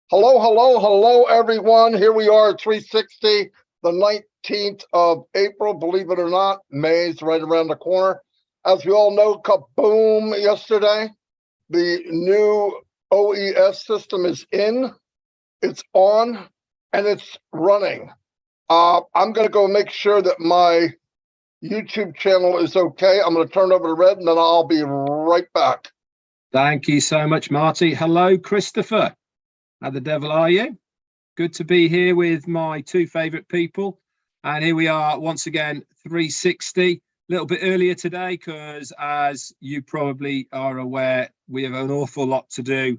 Hello, hello, hello, everyone. Here we are at 360, the 19th of April. Believe it or not, May's right around the corner. As we all know, kaboom yesterday. The new OES system is in, it's on, and it's running. I'm going to go make sure that my YouTube channel is okay. I'm going to turn over to Red, and then I'll be right back. Thank you so much, Marty. Hello, Christopher. How the devil are you? Good to be here with my two favorite people. And here we are once again, 360. A little bit earlier today because, as you probably are aware, we have an awful lot to do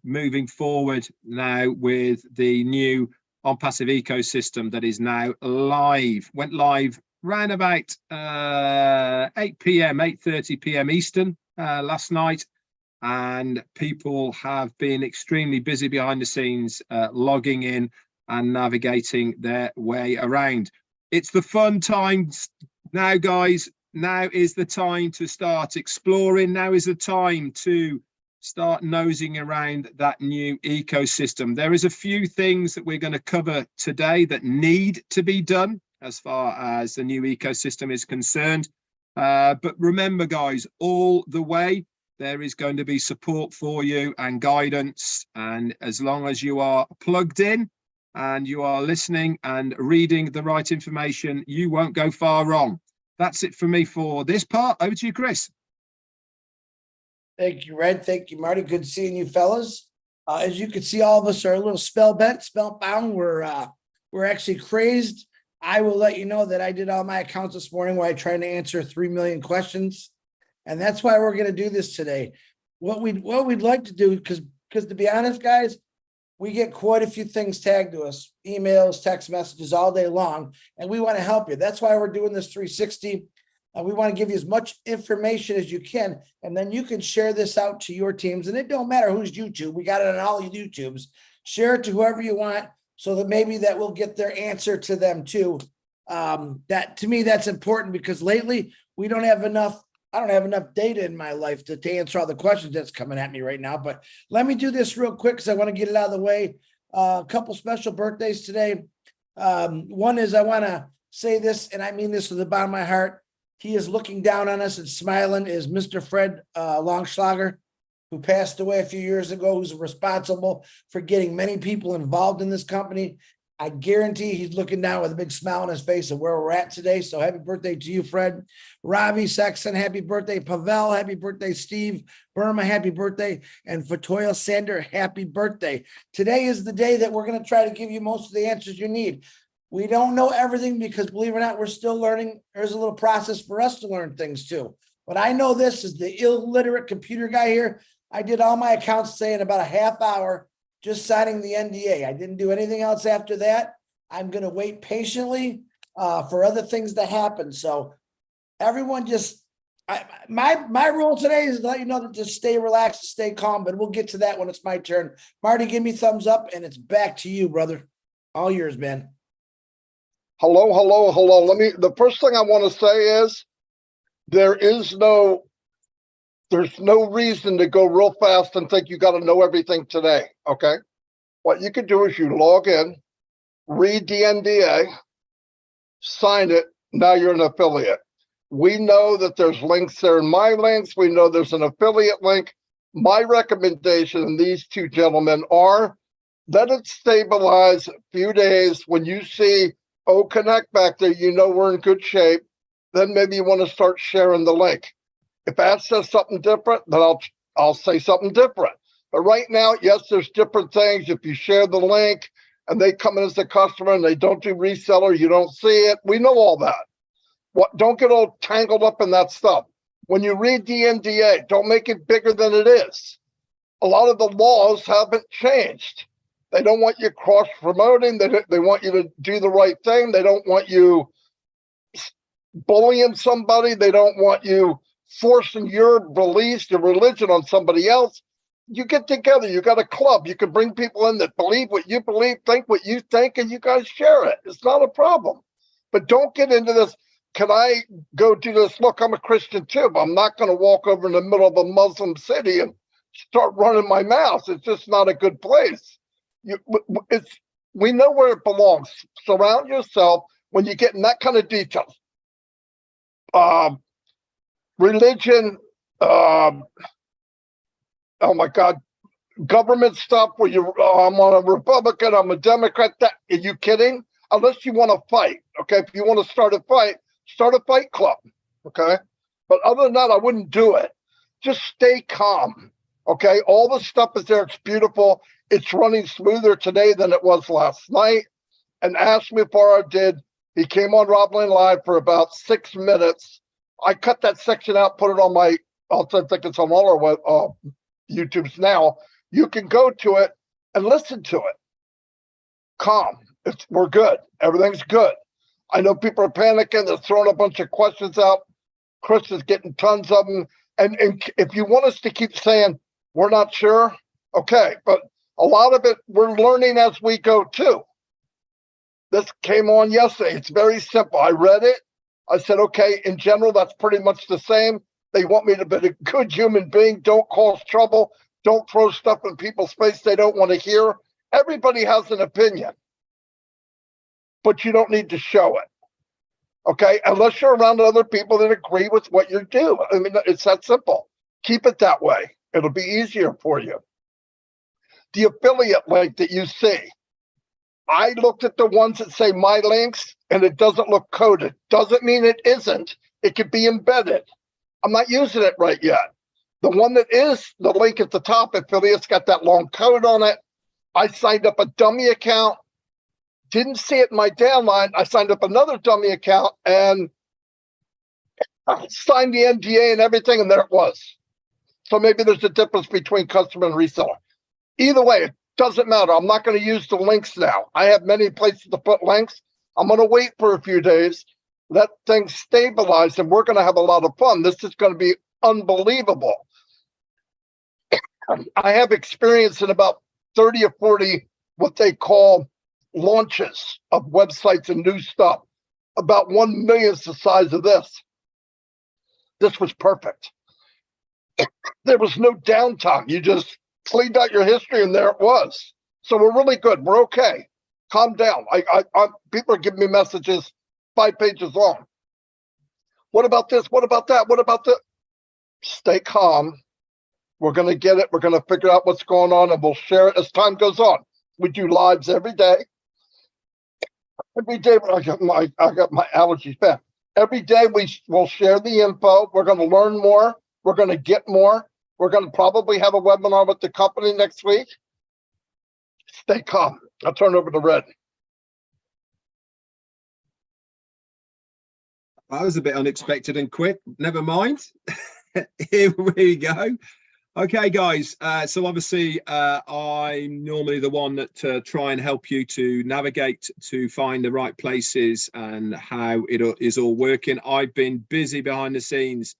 moving forward now with the new ONPASSIVE ecosystem that is now live. Went live around about 8 p.m., 8:30 p.m. Eastern last night. And people have been extremely busy behind the scenes, logging in and navigating their way around. It's the fun times now, guys. Now is the time to start exploring. Now is the time to start nosing around that new ecosystem. There is a few things that we're going to cover today that need to be done as far as the new ecosystem is concerned. But remember, guys, all the way, there is going to be support for you and guidance. And as long as you are plugged in and you are listening and reading the right information, you won't go far wrong. That's it for me for this part. Over to you, Chris. Thank you, Red. Thank you, Marty. Good seeing you, fellas. As you can see, all of us are a little spellbound. We're actually crazed. I will let you know that I did all my accounts this morning while I tried to answer 3 million questions. And that's why we're going to do this today. What we'd like to do, because to be honest, guys, we get quite a few things tagged to us, emails, text messages all day long, and we want to help you. That's why we're doing this 360. We want to give you as much information as you can, and then you can share this out to your teams. And it don't matter who's YouTube. We got it on all YouTubes. Share it to whoever you want, so that maybe that will get their answer to them too. That, to me, that's important, because lately we don't have enough. I don't have enough data in my life to answer all the questions that's coming at me right now. But let me do this real quick because I want to get it out of the way. A couple special birthdays today. One is, I want to say this, and I mean this with the bottom of my heart. He is looking down on us and smiling, is Mr. Fred Longschlager, who passed away a few years ago, who's responsible for getting many people involved in this company. I guarantee he's looking down with a big smile on his face of where we're at today. So happy birthday to you, Fred. Ravi Sexton, happy birthday. Pavel, happy birthday. Steve Burma, happy birthday. And Fatoya Sander, happy birthday. Today is the day that we're going to try to give you most of the answers you need. We don't know everything because, believe it or not, we're still learning. There's a little process for us to learn things too. But I know this is the illiterate computer guy here. I did all my accounts today in about a half hour, just signing the NDA. I didn't do anything else after that. I'm going to wait patiently for other things to happen. So everyone my role today is to let you know to just stay relaxed, stay calm, but we'll get to that when it's my turn. Marty, give me thumbs up, and it's back to you, brother. All yours, man. Hello, hello, hello. The first thing I want to say is there's no reason to go real fast and think you got to know everything today, okay? What you can do is you log in, read the NDA, sign it, now you're an affiliate. We know that there's links there in my links. We know there's an affiliate link. My recommendation, and these two gentlemen are, let it stabilize a few days. When you see, connect back there, you know we're in good shape. Then maybe you want to start sharing the link. If that says something different, then I'll say something different. But right now, yes, there's different things. If you share the link and they come in as a customer and they don't do reseller, you don't see it. We know all that. Don't get all tangled up in that stuff. When you read the NDA, don't make it bigger than it is. A lot of the laws haven't changed. They don't want you cross-promoting. They want you to do the right thing. They don't want you bullying somebody. They don't want you forcing your beliefs, your religion on somebody else. You get together, you got a club, you can bring people in that believe what you believe, think what you think, and you guys share it. It's not a problem. But don't get into this, can I go do this? Look, I'm a Christian too, but I'm not going to walk over in the middle of a Muslim city and start running my mouth. It's just not a good place. We know where it belongs. Surround yourself when you get in that kind of detail. Religion, oh my God, government stuff where I'm on a Republican, I'm a Democrat. Are you kidding? Unless you want to fight, okay? If you want to start a fight club, okay? But other than that, I wouldn't do it. Just stay calm, okay? All the stuff is there. It's beautiful. It's running smoother today than it was last night. And Ash Mufarah did. He came on Rob Lane Live for about 6 minutes. I cut that section out, put it on my, I think it's on all our YouTubes now. You can go to it and listen to it. Calm. We're good. Everything's good. I know people are panicking. They're throwing a bunch of questions out. Chris is getting tons of them. And if you want us to keep saying, we're not sure, okay. But a lot of it, we're learning as we go too. This came on yesterday. It's very simple. I read it. I said, okay, in general, that's pretty much the same. They want me to be a good human being. Don't cause trouble. Don't throw stuff in people's face they don't want to hear. Everybody has an opinion, but you don't need to show it. Okay, unless you're around other people that agree with what you do. I mean, it's that simple. Keep it that way. It'll be easier for you. The affiliate link that you see, I looked at the ones that say my links and it doesn't look coded. Doesn't mean it isn't. It could be embedded. I'm not using it right yet. The one that is the link at the top, affiliate's got that long code on it. I signed up a dummy account. Didn't see it in my downline. I signed up another dummy account and I signed the NDA and everything, and there it was. So maybe there's a difference between customer and reseller. Either way, it doesn't matter. I'm not going to use the links now. I have many places to put links. I'm going to wait for a few days, let things stabilize, and we're going to have a lot of fun. This is going to be unbelievable. I have experience in about 30 or 40 what they call launches of websites and new stuff. About 1 millionth the size of this. This was perfect. There was no downtime. You just cleaned out your history and there it was. So we're really good. We're okay. Calm down. People are giving me messages 5 pages long. What about this? What about that? What about that? Stay calm. We're going to get it. We're going to figure out what's going on and we'll share it as time goes on. We do lives every day. Every day, I got my allergies back. Every day we will share the info. We're going to learn more. We're going to get more. We're going to probably have a webinar with the company next week. Stay calm. I'll turn it over to Red. That was a bit unexpected and quick. Never mind. Here we go. Okay, guys. So obviously, I'm normally the one that try and help you to navigate to find the right places and how it is all working. I've been busy behind the scenes,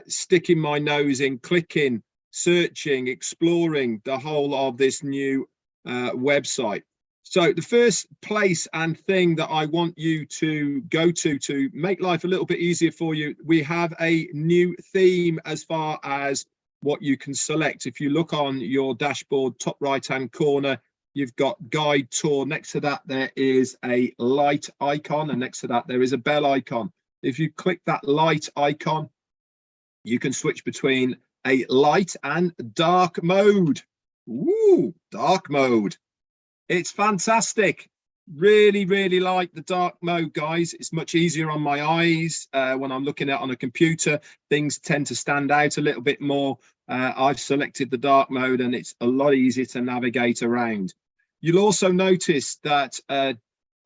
sticking my nose in, clicking, searching, exploring the whole of this new website. So the first place and thing that I want you to go to make life a little bit easier for you, we have a new theme as far as what you can select. If you look on your dashboard, top right hand corner, you've got guide tour. Next to that, there is a light icon, and next to that, there is a bell icon. If you click that light icon, you can switch between a light and dark mode. Ooh, dark mode. It's fantastic. Really, really like the dark mode, guys. It's much easier on my eyes. When I'm looking at on a computer, things tend to stand out a little bit more. I've selected the dark mode and it's a lot easier to navigate around. You'll also notice that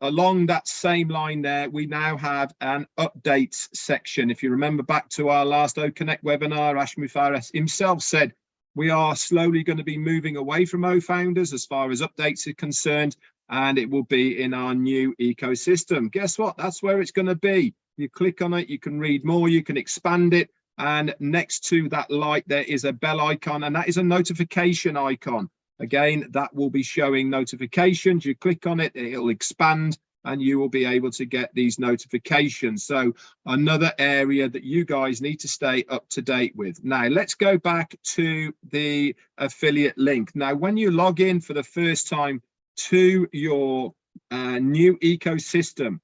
along that same line there, we now have an updates section. If you remember back to our last OConnect webinar, Ash Mufarah himself said, we are slowly going to be moving away from OFounders as far as updates are concerned, and it will be in our new ecosystem. Guess what? That's where it's going to be. You click on it, you can read more, you can expand it, and next to that light, there is a bell icon, and that is a notification icon. Again, that will be showing notifications. You click on it, it'll expand, and you will be able to get these notifications. So another area that you guys need to stay up to date with. Now, let's go back to the affiliate link. Now, when you log in for the first time to your new ecosystem,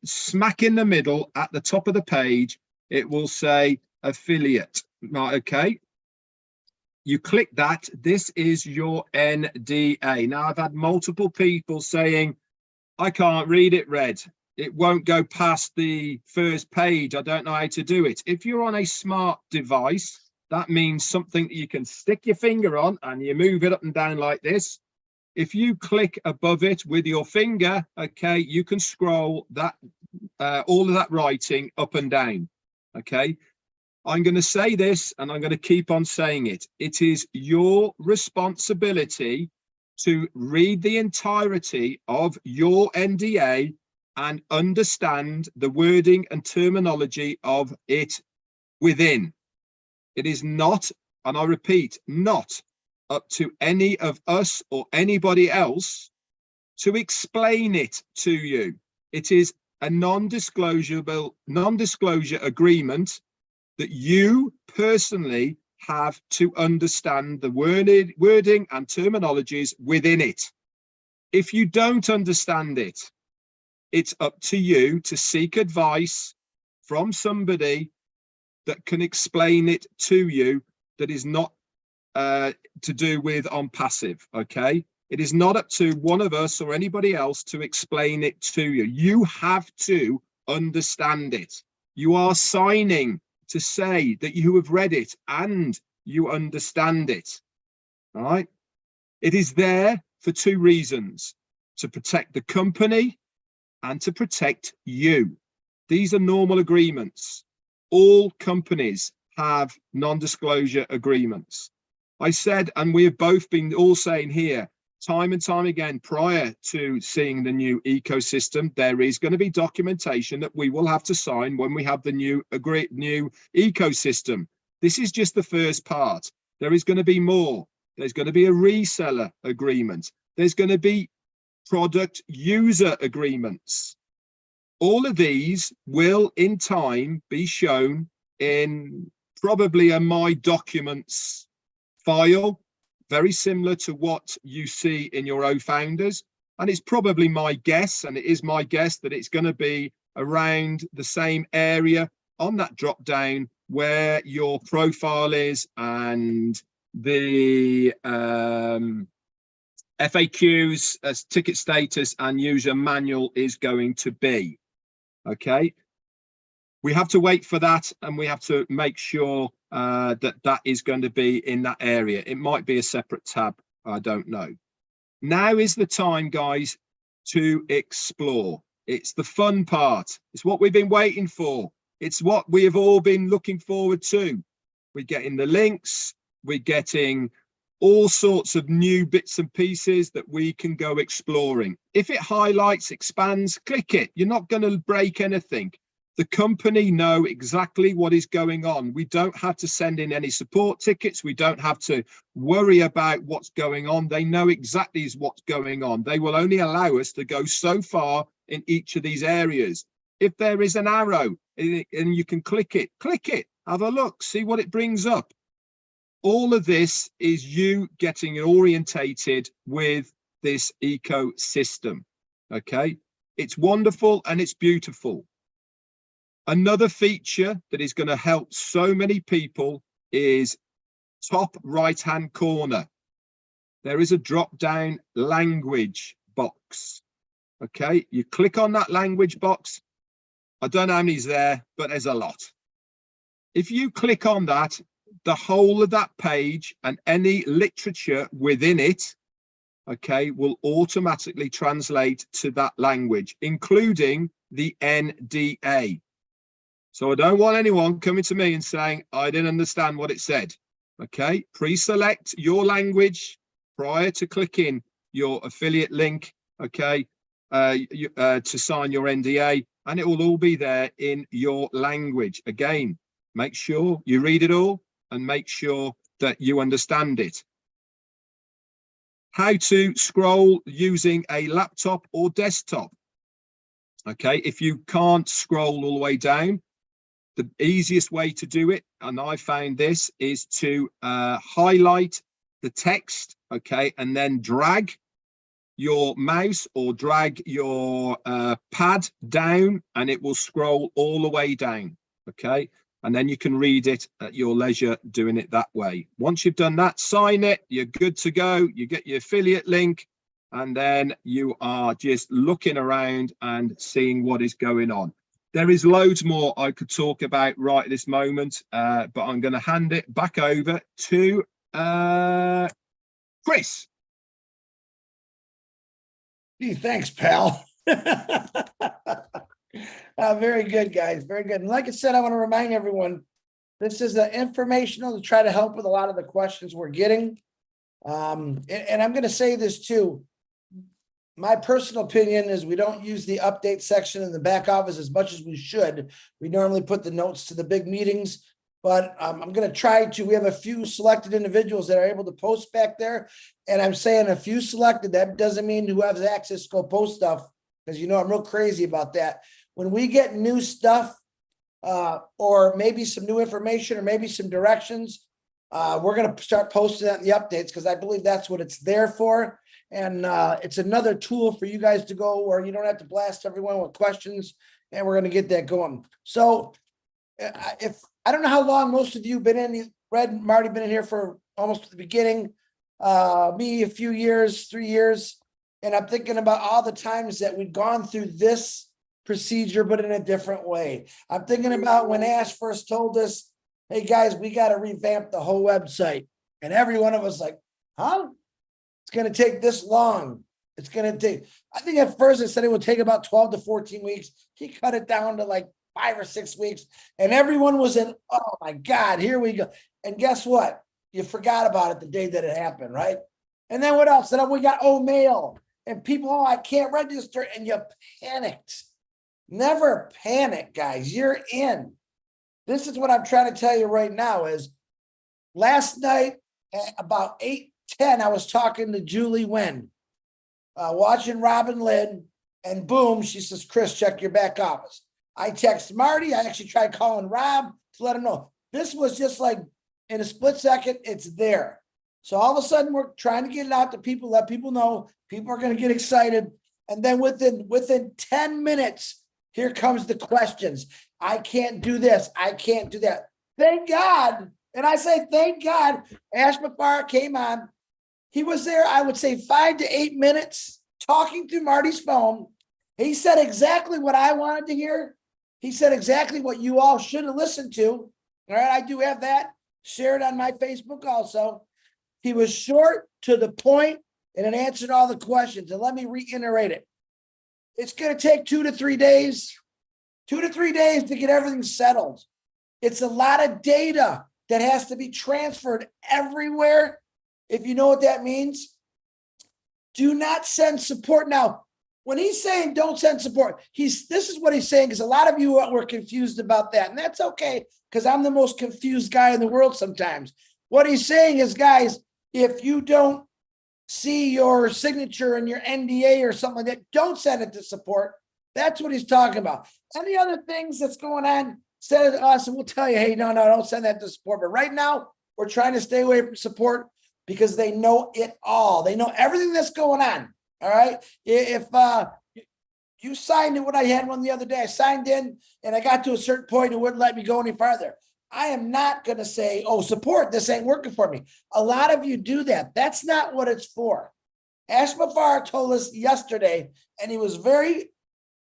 smack in the middle at the top of the page, it will say affiliate. Right, okay. You click that. This is your NDA. Now, I've had multiple people saying, I can't read it, Red. It won't go past the first page. I don't know how to do it. If you're on a smart device, that means something that you can stick your finger on and you move it up and down like this. If you click above it with your finger, okay, you can scroll that all of that writing up and down. Okay, I'm going to say this and I'm going to keep on saying it. It is your responsibility to read the entirety of your NDA and understand the wording and terminology of it within. It is not, and I repeat, not up to any of us or anybody else to explain it to you. It is a non-disclosure agreement that you personally have to understand the wording and terminologies within it. If you don't understand it, it's up to you to seek advice from somebody that can explain it to you, that is not to do with ONPASSIVE, okay? It is not up to one of us or anybody else to explain it to you. You have to understand it. You are signing to say that you have read it and you understand it, all right? It is there for two reasons: to protect the company and to protect you. These are normal agreements. All companies have non-disclosure agreements. I said, and we have both been all saying here, time and time again, prior to seeing the new ecosystem, there is going to be documentation that we will have to sign when we have the new ecosystem. This is just the first part. There is going to be more. There's going to be a reseller agreement. There's going to be product user agreements. All of these will in time be shown in probably a My Documents file, very similar to what you see in your OFounders. And it's probably my guess, and it is my guess, that it's going to be around the same area on that drop down where your profile is and the FAQs as ticket status and user manual is going to be. Okay, we have to wait for that, and we have to make sure that is going to be in that area. It might be a separate tab, I don't know. Now is the time, guys, to explore. It's the fun part. It's what we've been waiting for. It's what we have all been looking forward to. We're getting the links, we're getting all sorts of new bits and pieces that we can go exploring. If it highlights, expands, click it. You're not going to break anything. The company know exactly what is going on. We don't have to send in any support tickets. We don't have to worry about what's going on. They know exactly what's going on. They will only allow us to go so far in each of these areas. If there is an arrow and you can click it, have a look, see what it brings up. All of this is you getting orientated with this ecosystem. Okay, it's wonderful and it's beautiful. Another feature that is going to help so many people is top right hand corner. There is a drop down language box. Okay, you click on that language box. I don't know how many's there, but there's a lot. If you click on that, the whole of that page and any literature within it, okay, will automatically translate to that language, including the NDA. So I don't want anyone coming to me and saying, I didn't understand what it said. Okay, pre-select your language prior to clicking your affiliate link, okay, to sign your NDA, and it will all be there in your language. Again, make sure you read it all and make sure that you understand it. How to scroll using a laptop or desktop. Okay, if you can't scroll all the way down, the easiest way to do it, and I found this, is to highlight the text, okay, and then drag your mouse or drag your pad down, and it will scroll all the way down, okay, and then you can read it at your leisure doing it that way. Once you've done that, sign it, you're good to go. You get your affiliate link, and then you are just looking around and seeing what is going on. There is loads more I could talk about right at this moment, but I'm going to hand it back over to Chris. Gee, thanks, pal. Very good, guys. Very good. And like I said, I want to remind everyone, this is informational to try to help with a lot of the questions we're getting. And I'm going to say this too. My personal opinion is we don't use the update section in the back office as much as we should. We normally put the notes to the big meetings, but I'm going to try to. We have a few selected individuals that are able to post back there. And I'm saying a few selected, that doesn't mean who has access to go post stuff, because you know I'm real crazy about that. When we get new stuff or maybe some new information or maybe some directions, we're going to start posting that in the updates, because I believe that's what it's there for. And it's another tool for you guys to go where you don't have to blast everyone with questions, and we're going to get that going. So if I don't know how long most of you been in, Red and Marty been in here for almost the beginning, me a few years, 3 years. And I'm thinking about all the times that we've gone through this procedure, but in a different way. I'm thinking about when Ash first told us, hey guys, we got to revamp the whole website. And every one of us like, huh? It's going to take this long. It's going to take, I think at first it said it would take about 12 to 14 weeks. He cut it down to like 5 or 6 weeks. And everyone was in, oh my God, here we go. And guess what? You forgot about it the day that it happened, right? And then what else? Then we got mail. And people, oh, I can't register. And you panicked. Never panic, guys. You're in. This is what I'm trying to tell you right now is last night at about 8:10, I was talking to Julie Wen, watching Robin Lynn, and boom, she says, Chris, check your back office. I text Marty. I actually tried calling Rob to let him know. This was just like in a split second, it's there. So all of a sudden, we're trying to get it out to people, let people know. People are going to get excited. And then within 10 minutes, here comes the questions. I can't do this. I can't do that. Thank God. And I say, thank God, Ash McFarr came on. He was there, I would say 5 to 8 minutes talking through Marty's phone. He said exactly what I wanted to hear. He said exactly what you all should have listened to. All right, I do have that shared on my Facebook also. He was short, to the point, and it answered all the questions. And let me reiterate it. It's going to take 2 to 3 days, 2 to 3 days to get everything settled. It's a lot of data that has to be transferred everywhere. If you know what that means, do not send support. Now, when he's saying don't send support, this is what he's saying, because a lot of you were confused about that. And that's okay, because I'm the most confused guy in the world sometimes. What he's saying is, guys, if you don't see your signature and your NDA or something like that, don't send it to support. That's what he's talking about. Any other things that's going on, send it to us and we'll tell you, hey, no, don't send that to support. But right now, we're trying to stay away from support because they know it all. They know everything that's going on. All right. If you signed in, what I had one the other day, I signed in and I got to a certain point and wouldn't let me go any farther. I am not going to say, oh, support, this ain't working for me. A lot of you do that. That's not what it's for. Ash McFarr told us yesterday, and he was very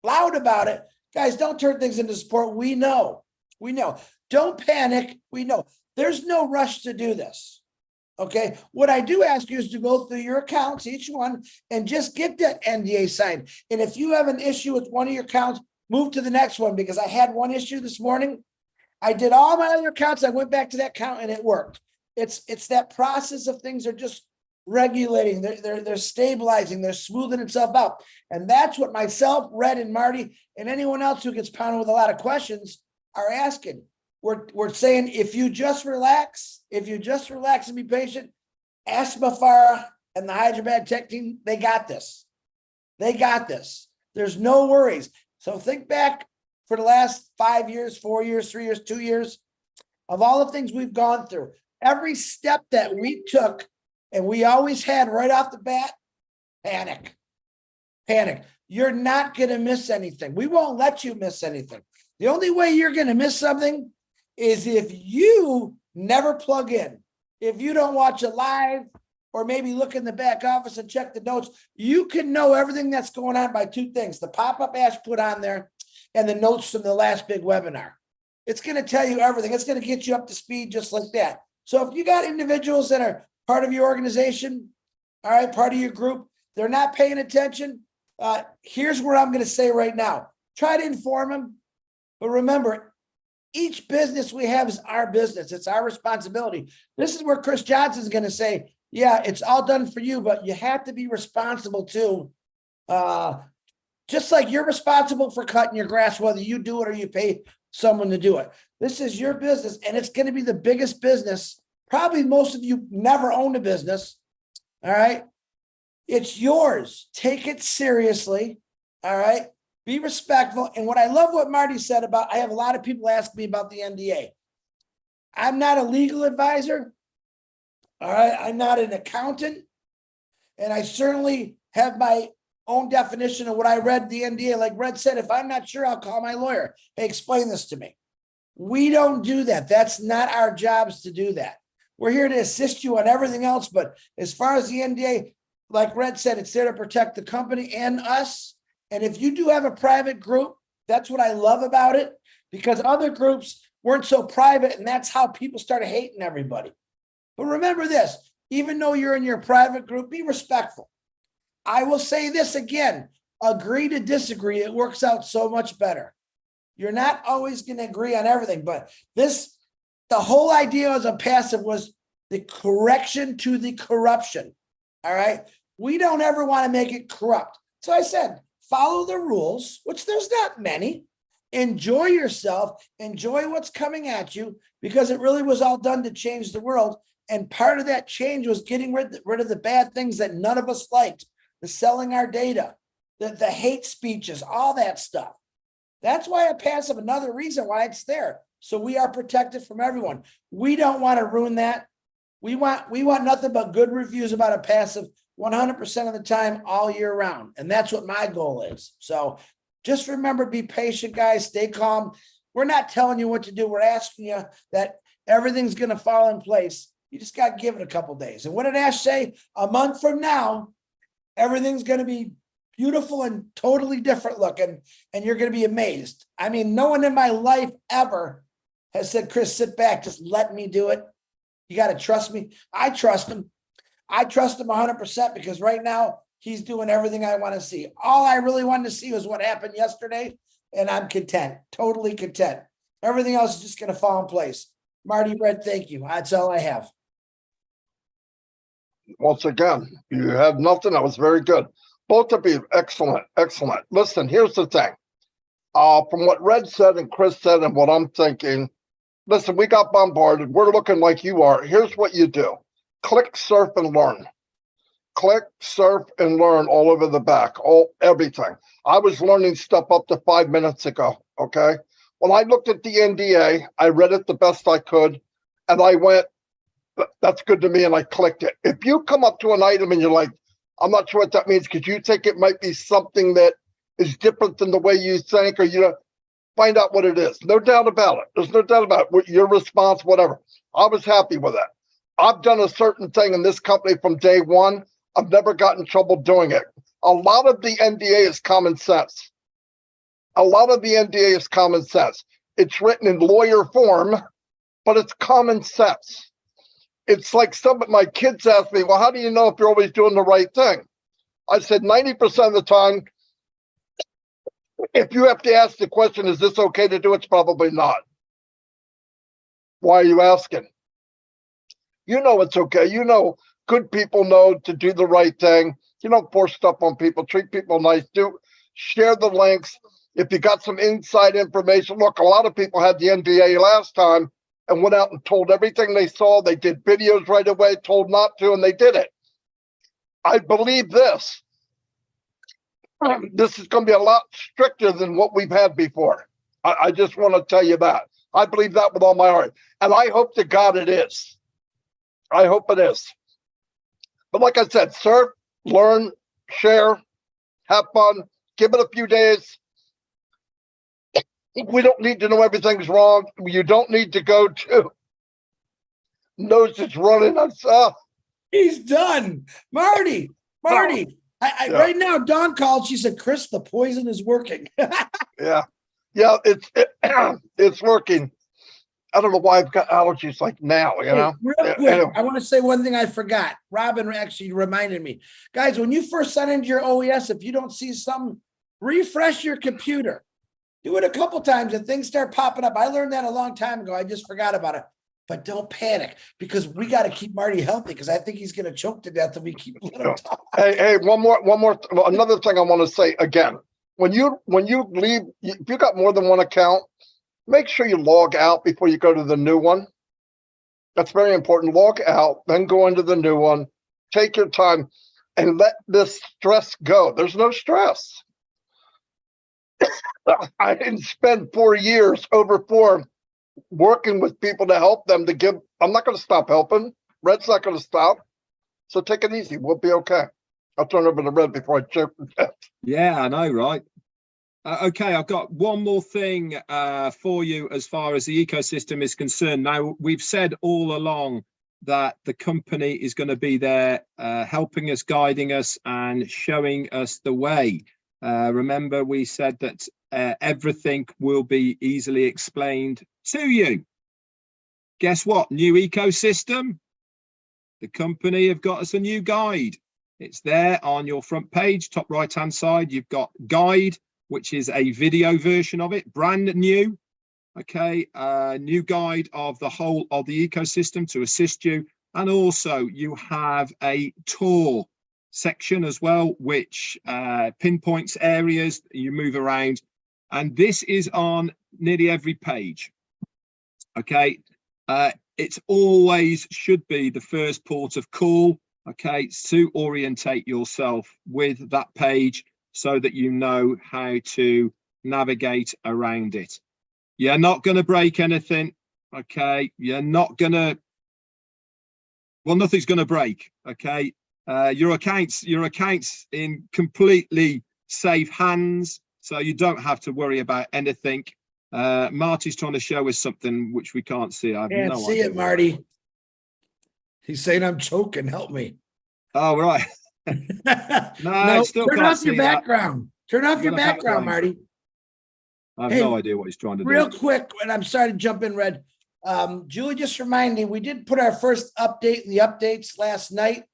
loud about it. Guys, don't turn things into support. We know. Don't panic. We know. There's no rush to do this. Okay. What I do ask you is to go through your accounts, each one, and just get that NDA signed. And if you have an issue with one of your accounts, move to the next one, because I had one issue this morning. I did all my other accounts. I went back to that account and it worked. It's that process of things are just regulating. They're stabilizing. They're smoothing itself out. And that's what myself, Red, and Marty, and anyone else who gets pounded with a lot of questions are asking. We're saying, if you just relax and be patient, Ash McFarr and the Hyderabad Tech team, they got this. There's no worries. So think back for the last 5 years, 4 years, 3 years, 2 years of all the things we've gone through. Every step that we took, and we always had right off the bat, panic. Panic. You're not going to miss anything. We won't let you miss anything. The only way you're going to miss something is if you never plug in. If you don't watch it live or maybe look in the back office and check the notes, you can know everything that's going on by two things: the pop-up Ash put on there and the notes from the last big webinar. It's going to tell you everything. It's going to get you up to speed just like that. So if you got individuals that are part of your organization, all right, part of your group, they're not paying attention, here's what I'm going to say right now. Try to inform them. But remember, each business we have is our business. It's our responsibility. This is where Chris Johnson is going to say, yeah, it's all done for you, but you have to be responsible too. Just like you're responsible for cutting your grass, whether you do it or you pay someone to do it. This is your business, and it's going to be the biggest business. Probably most of you never owned a business. All right. It's yours. Take it seriously. All right. Be respectful. And what I love what Marty said about, I have a lot of people ask me about the NDA. I'm not a legal advisor. All right. I'm not an accountant. And I certainly have my own definition of what I read the NDA. Like Red said, if I'm not sure, I'll call my lawyer. Hey, explain this to me. We don't do that. That's not our jobs to do that. We're here to assist you on everything else. But as far as the NDA, like Red said, it's there to protect the company and us. And if you do have a private group, that's what I love about it, because other groups weren't so private, and that's how people started hating everybody. But remember this, even though you're in your private group, be respectful. I will say this again, agree to disagree. It works out so much better. You're not always going to agree on everything, but the whole idea as a passive was the correction to the corruption. All right. We don't ever want to make it corrupt. So I said, follow the rules, which there's not many. Enjoy yourself. Enjoy what's coming at you, because it really was all done to change the world. And part of that change was getting rid of the bad things that none of us liked, the selling our data, the hate speeches, all that stuff. That's why a passive, another reason why it's there. So we are protected from everyone. We don't want to ruin that. We want nothing but good reviews about a passive 100% of the time, all year round. And that's what my goal is. So just remember, be patient, guys. Stay calm. We're not telling you what to do. We're asking you that everything's going to fall in place. You just got to give it a couple days. And what did Ash say? A month from now, everything's going to be beautiful and totally different looking, and you're going to be amazed. I mean, no one in my life ever has said, Chris, sit back, just let me do it. You got to trust me. I trust him. I trust him 100%, because right now he's doing everything I want to see. All I really wanted to see was what happened yesterday, and I'm content, totally content. Everything else is just going to fall in place. Marty, Red, thank you. That's all I have. Once again, you had nothing. That was very good. Both of you, excellent, excellent. Listen, here's the thing. From what Red said and Chris said and what I'm thinking, listen, we got bombarded. We're looking like you are. Here's what you do. Click, surf, and learn. Click, surf, and learn all over the back, everything. I was learning stuff up to 5 minutes ago, okay? When I looked at the NDA, I read it the best I could, and I went, that's good to me, and I clicked it. If you come up to an item and you're like, I'm not sure what that means, because you think it might be something that is different than the way you think, or you find out what it is. No doubt about it. There's no doubt about it. Your response, whatever. I was happy with that. I've done a certain thing in this company from day one. I've never gotten in trouble doing it. A lot of the NDA is common sense. A lot of the NDA is common sense. It's written in lawyer form, but it's common sense. It's like some of my kids ask me, well, how do you know if you're always doing the right thing? I said 90% of the time, if you have to ask the question, is this okay to do? It's probably not. Why are you asking? You know it's okay. You know good people know to do the right thing. You don't force stuff on people. Treat people nice. Share the links. If you got some inside information, look, a lot of people had the NDA last time and went out and told everything they saw. They did videos right away, told not to, and they did it. I believe this. this is going to be a lot stricter than what we've had before. I just want to tell you that. I believe that with all my heart. And I hope to God it is. I hope it is. But like I said, serve, learn, share, have fun, give it a few days. We don't need to know everything's wrong. You don't need to go to nose is running on stuff. He's done. Marty. Yeah. Right now, Dawn called. She said, Chris, the poison is working. Yeah, it's working. I don't know why I've got allergies like now, you know. Real quick, Anyway. I want to say one thing I forgot. Robin actually reminded me. Guys, when you first sign into your OES, if you don't see something, refresh your computer. Do it a couple times and things start popping up. I learned that a long time ago. I just forgot about it. But don't panic, because we got to keep Marty healthy, because I think he's going to choke to death if we keep letting him talk. Hey, another thing I want to say again. When you leave, if you got more than one account, make sure you log out before you go to the new one. That's very important. Log out, then go into the new one. Take your time and let this stress go. There's no stress. I didn't spend 4 years, over 4, working with people to help them to give. I'm not going to stop helping. Red's not going to stop. So take it easy. We'll be okay. I'll turn over to Red before I choke to death. Yeah, I know, right? Okay, I've got one more thing for you as far as the ecosystem is concerned. Now, we've said all along that the company is going to be there helping us, guiding us, and showing us the way. Remember, we said that everything will be easily explained to you. Guess what? New ecosystem. The company have got us a new guide. It's there on your front page, top right-hand side. You've got guide, which is a video version of it, brand new. Okay, new guide of the whole of the ecosystem to assist you. And also you have a tour section as well, which pinpoints areas you move around. And this is on nearly every page. Okay, it's always should be the first port of call, okay, to orientate yourself with that page so that you know how to navigate around it. You're not going to break anything, okay? You're not going to, well, nothing's going to break, okay? Your account's in completely safe hands, so you don't have to worry about anything. Marty's trying to show us something which we can't see. I Can't no see idea it, Marty. He's saying I'm choking. Help me. Oh, right. No, still turn can't off your see that. background. Turn off your Got a background, background. Marty. I have Hey, no idea what he's trying to Real do. quick, and I'm sorry to jump in, Red. Julie just reminded me, we did put our first update in the updates last night.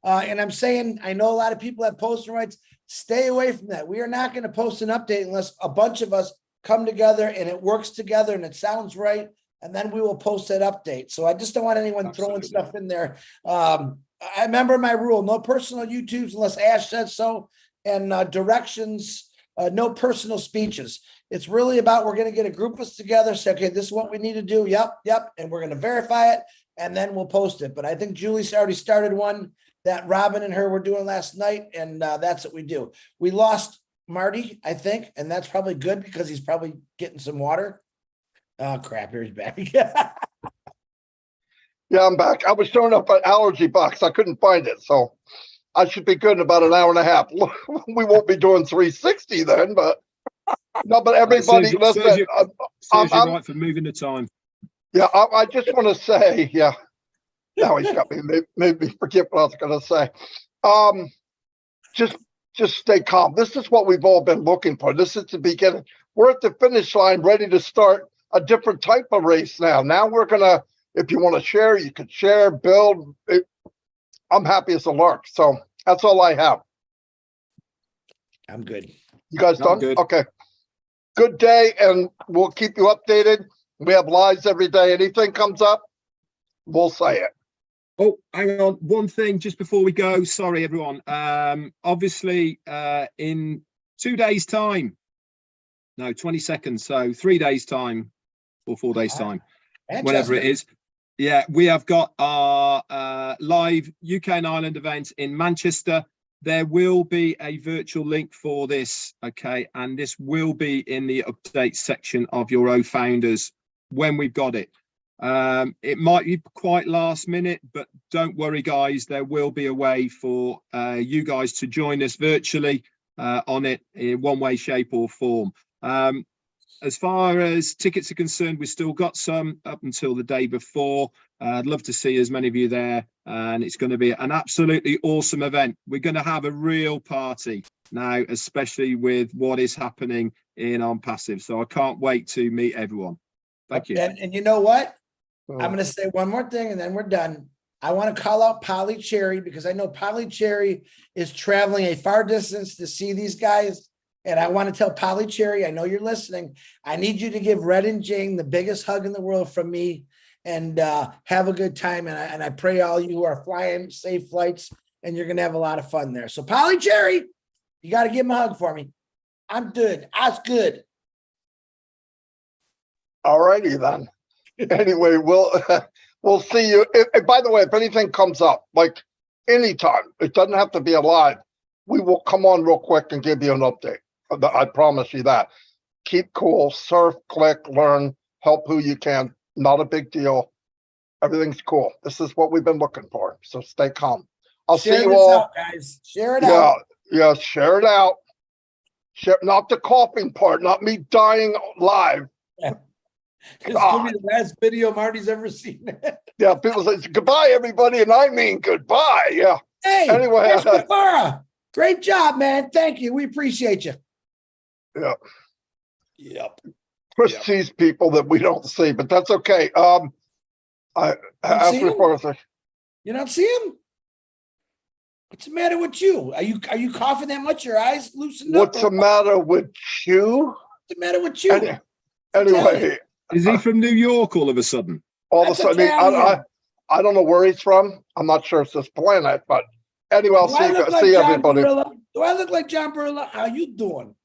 And I'm saying, I know a lot of people have posting rights. Stay away from that. We are not going to post an update unless a bunch of us come together and it works together and it sounds right. And then we will post that update. So I just don't want anyone throwing stuff in there. I remember my rule, no personal YouTubes unless Ash says so. And directions, no personal speeches. It's really about, we're going to get a group of us together, say, okay, this is what we need to do. Yep. And we're going to verify it and then we'll post it. But I think Julie's already started one that Robin and her were doing last night. And that's what we do. We lost Marty, I think, and that's probably good because he's probably getting some water. Oh, crap. Here he's back. Yeah, I'm back. I was showing up an allergy box. I couldn't find it. So I should be good in about an hour and a half. We won't be doing 360 then, but no, but everybody, listen. Serves you right for moving the time. Yeah, I just want to say, yeah. Now he's got me, made me forget what I was going to say. Just stay calm. This is what we've all been looking for. This is the beginning. We're at the finish line, ready to start a different type of race now. Now we're going to, if you want to share, you could share, build. I'm happy as a lark. So that's all I have. I'm good. You guys done? Good. Okay. Good day, and we'll keep you updated. We have lives every day. Anything comes up, we'll say it. Oh, hang on. One thing just before we go. Sorry, everyone. Obviously, in 2 days' time, no, 20 seconds. So 3 days' time or 4 days' time, whatever it is. Yeah, we have got our live UK and Ireland event in Manchester. there will be a virtual link for this, okay? And this will be in the update section of your O Founders when we've got it. It might be quite last minute, but don't worry, guys. There will be a way for you guys to join us virtually on it in one way, shape or form. As far as tickets are concerned, we've still got some up until the day before. I'd love to see as many of you there, and it's going to be an absolutely awesome event. We're going to have a real party now, especially with what is happening in ONPASSIVE. So I can't wait to meet everyone. Thank you. And you know what? I'm going to say one more thing and then we're done. I want to call out Polly Cherry because I know Polly Cherry is traveling a far distance to see these guys. And I want to tell Polly Cherry, I know you're listening. I need you to give Red and Jane the biggest hug in the world from me and have a good time. And I pray all you who are flying safe flights and you're going to have a lot of fun there. So Polly Cherry, you got to give him a hug for me. I'm good. I was good. All righty then. Anyway, we'll see you. By the way, if anything comes up, like anytime, it doesn't have to be a live. We will come on real quick and give you an update. I promise you that. Keep cool, surf, click, learn, help who you can. Not a big deal. Everything's cool. This is what we've been looking for. So stay calm. I'll see you all, out, guys. Share it out. Yeah, share it out. Share, not the coughing part, not me dying live. Yeah. It's gonna be the last video Marty's ever seen. Yeah, people say goodbye, everybody, and I mean goodbye. Yeah. Hey, anyway, great job, man. Thank you. We appreciate you. Yeah. Yep. Chris sees people that we don't see, but that's okay. You don't see him? What's the matter with you? Are you coughing that much? Your eyes loosened up? What's the matter with you? What's the matter with you? Anyway. Is he from New York all of a sudden? All of a sudden, I don't know where he's from. I'm not sure it's this planet, but anyway, I'll see everybody. Do I look like John Barilla? How you doing?